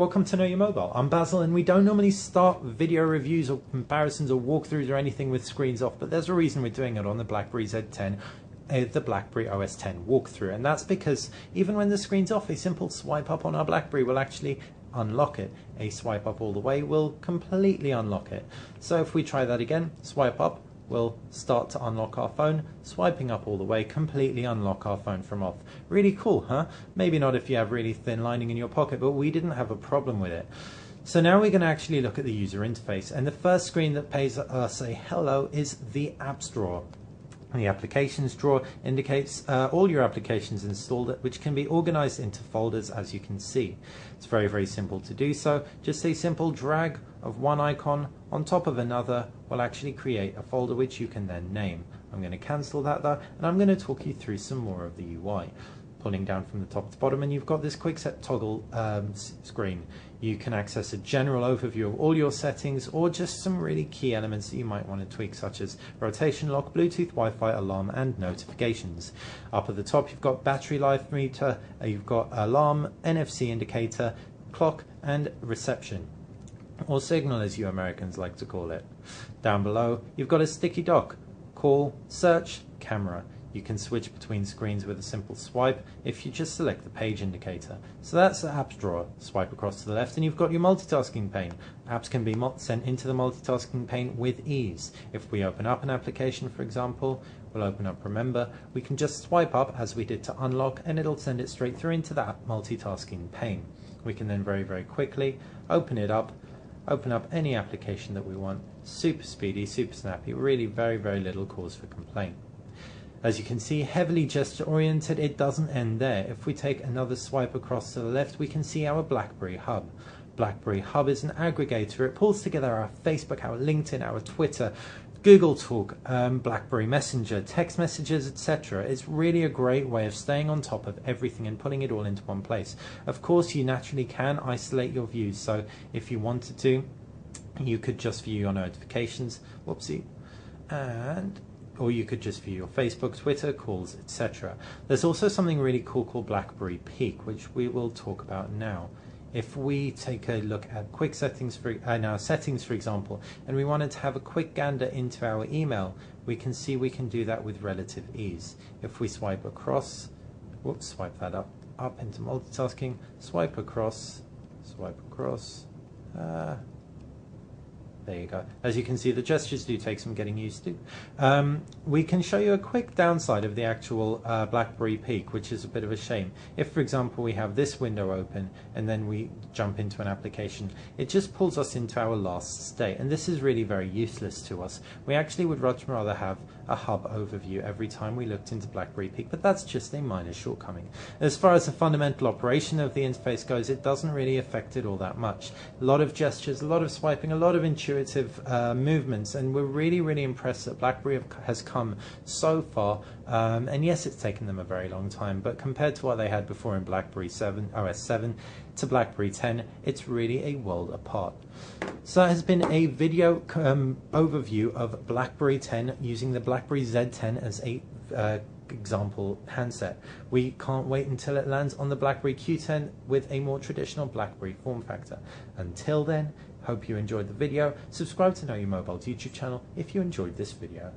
Welcome to Know Your Mobile. I'm Basil, and we don't normally start video reviews or comparisons or walkthroughs or anything with screens off, but there's a reason we're doing it on the BlackBerry Z10, the BlackBerry OS X walkthrough, and that's because even when the screen's off, a simple swipe up on our BlackBerry will actually unlock it. A swipe up all the way will completely unlock it. So if we try that again, swipe up, we'll start to unlock our phone, swiping up all the way, completely unlock our phone from off. Really cool, huh? Maybe not if you have really thin lining in your pocket, but we didn't have a problem with it. So now we're going to actually look at the user interface, and the first screen that pays us a hello is the apps drawer. The applications drawer indicates all your applications installed, which can be organized into folders, as you can see. It's very, very simple to do so. Just a simple drag of one icon on top of another will actually create a folder which you can then name. I'm going to cancel that though, and I'm going to talk you through some more of the UI. Pulling down from the top to bottom, and you've got this quick set toggle screen. You can access a general overview of all your settings, or just some really key elements that you might want to tweak, such as rotation lock, Bluetooth, Wi-Fi, alarm, and notifications. Up at the top, you've got battery life meter, you've got alarm, NFC indicator, clock, and reception, or signal as you Americans like to call it. Down below, you've got a sticky dock, call, search, camera. You can switch between screens with a simple swipe if you just select the page indicator. So that's the apps drawer. Swipe across to the left and you've got your multitasking pane. Apps can be sent into the multitasking pane with ease. If we open up an application, for example, we'll open up Remember, we can just swipe up as we did to unlock, and it'll send it straight through into that multitasking pane. We can then very, very quickly open it up, open up any application that we want. Super speedy, super snappy, really very, very little cause for complaint. As you can see, heavily gesture oriented, it doesn't end there. If we take another swipe across to the left, we can see our BlackBerry Hub. BlackBerry Hub is an aggregator. It pulls together our Facebook, our LinkedIn, our Twitter, Google Talk, BlackBerry Messenger, text messages, etc. It's really a great way of staying on top of everything and putting it all into one place. Of course, you naturally can isolate your views, so if you wanted to, you could just view your notifications, whoopsie, or you could just view your Facebook, Twitter, calls, etc. There's also something really cool called BlackBerry Peek, which we will talk about now. If we take a look at quick settings for our settings, for example, and we wanted to have a quick gander into our email, we can see we can do that with relative ease. If we swipe across, whoops, swipe that up into multitasking, swipe across, there you go. As you can see, the gestures do take some getting used to. We can show you a quick downside of the actual BlackBerry Peek, which is a bit of a shame. If, for example, we have this window open and then we jump into an application, it just pulls us into our last state, and this is really very useless to us. We actually would much rather have a hub overview every time we looked into BlackBerry Peek, but that's just a minor shortcoming. As far as the fundamental operation of the interface goes, it doesn't really affect it all that much. A lot of gestures, a lot of swiping, a lot of intuitive movements, and we're really, really impressed that BlackBerry has come so far. And yes, it's taken them a very long time, but compared to what they had before in BlackBerry 7, OS 7 to BlackBerry 10, it's really a world apart. So that has been a video overview of BlackBerry 10 using the BlackBerry Z10 as a example handset. We can't wait until it lands on the BlackBerry Q10 with a more traditional BlackBerry form factor. Until then, hope you enjoyed the video. Subscribe to Know Your Mobile's YouTube channel if you enjoyed this video.